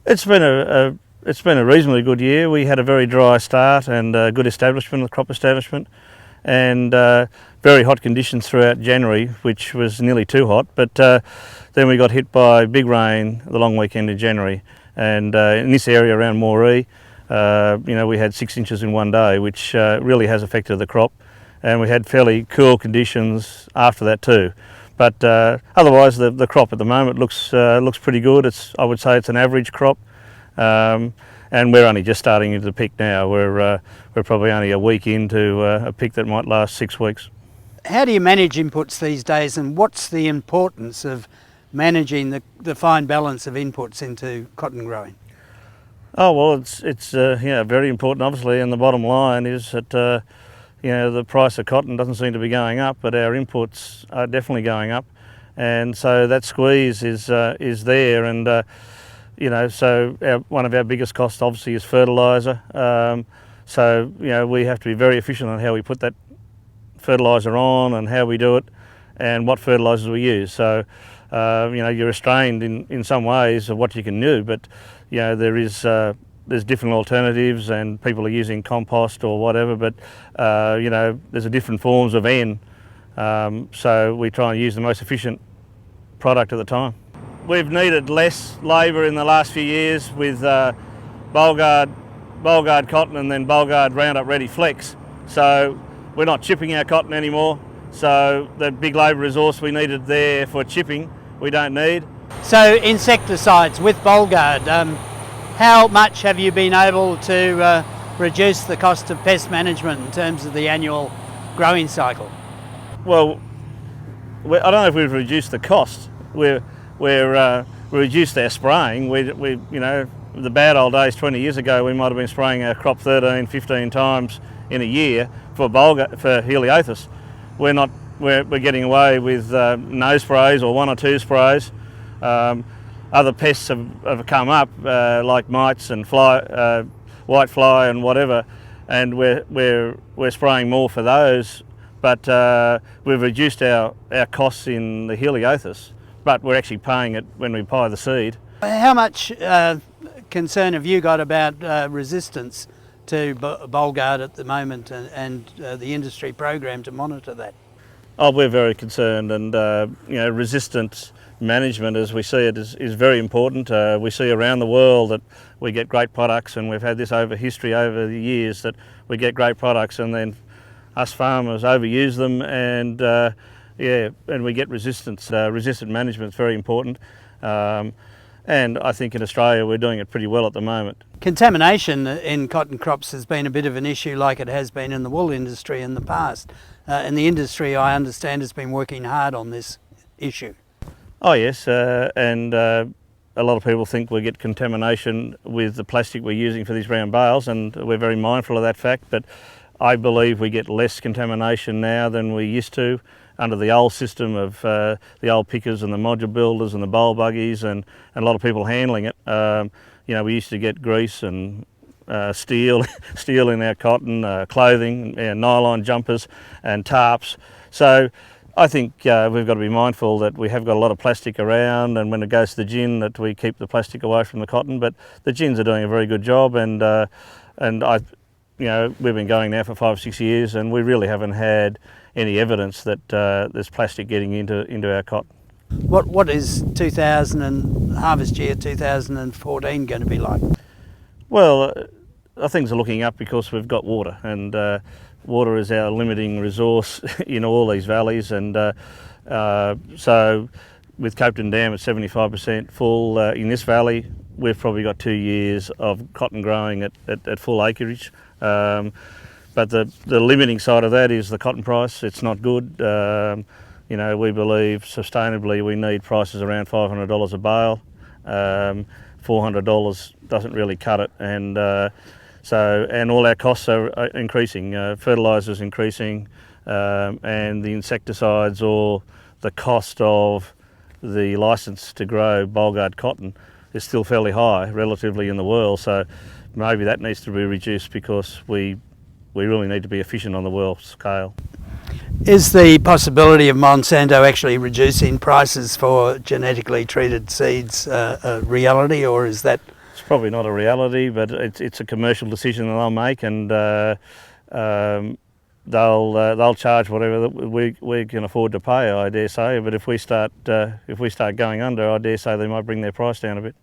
It's been a reasonably good year. We had a very dry start and a good establishment, the crop establishment, and very hot conditions throughout January, which was nearly too hot. But then we got hit by big rain the long weekend in January, and in this area around Moree, we had 6 inches in one day, which really has affected the crop. And we had fairly cool conditions after that too. But otherwise, the crop at the moment looks pretty good. I would say it's an average crop, and we're only just starting into the pick now. We're probably only a week into a pick that might last 6 weeks. How do you manage inputs these days, and what's the importance of managing the fine balance of inputs into cotton growing? Oh well, it's very important, obviously, and the bottom line is that the price of cotton doesn't seem to be going up, but our inputs are definitely going up, and so that squeeze is there, and one of our biggest costs obviously is fertiliser. So we have to be very efficient on how we put that fertiliser on and how we do it, and what fertilisers we use. So you're restrained in some ways of what you can do, but there's different alternatives, and people are using compost or whatever, but there's different forms of N, so we try and use the most efficient product at the time. We've needed less labour in the last few years with Bollgard cotton and then Bollgard Roundup Ready Flex, so we're not chipping our cotton anymore, so the big labour resource we needed there for chipping we don't need. So insecticides with Bollgard, how much have you been able to reduce the cost of pest management in terms of the annual growing cycle? Well, I don't know if we've reduced the cost. We reduced our spraying. The bad old days 20 years ago, we might have been spraying our crop 13, 15 times in a year for Heliothus. We're getting away with no sprays or 1 or 2 sprays. Other pests have come up, like mites and white fly and whatever, and we're spraying more for those. But we've reduced our costs in the Heliothus, but we're actually paying it when we buy the seed. How much concern have you got about resistance to Bollgard at the moment, and the industry program to monitor that? Oh, we're very concerned, and resistance management, as we see it, is very important. We see around the world that we get great products, and we've had this history over the years that we get great products, and then us farmers overuse them, and we get resistance. Resistant management is very important, and I think in Australia we're doing it pretty well at the moment. Contamination in cotton crops has been a bit of an issue, like it has been in the wool industry in the past. And the industry, I understand, has been working hard on this issue. Oh yes, and a lot of people think we get contamination with the plastic we're using for these round bales, and we're very mindful of that fact, but I believe we get less contamination now than we used to under the old system of the old pickers and the module builders and the bowl buggies, and a lot of people handling it. We used to get grease and steel in our cotton, clothing, nylon jumpers and tarps. So I think we've got to be mindful that we have got a lot of plastic around, and when it goes to the gin, that we keep the plastic away from the cotton. But the gins are doing a very good job, and we've been going now for 5 or 6 years, and we really haven't had any evidence that there's plastic getting into our cotton. What is harvest year 2014 going to be like? Well, things are looking up because we've got water, and water is our limiting resource in all these valleys, and so with Copeton Dam at 75% full in this valley, we've probably got 2 years of cotton growing at full acreage. But the limiting side of that is the cotton price. It's not good. We believe sustainably we need prices around $500 a bale. $400 doesn't really cut it, and all our costs are increasing. Fertilisers increasing, and the insecticides, or the cost of the licence to grow Bollgard cotton is still fairly high relatively in the world. So maybe that needs to be reduced, because we really need to be efficient on the world scale. Is the possibility of Monsanto actually reducing prices for genetically treated seeds a reality, or is that It's probably not a reality, but it's a commercial decision that they'll make, and they'll charge whatever that we can afford to pay, I dare say. But if we start going under, I dare say they might bring their price down a bit.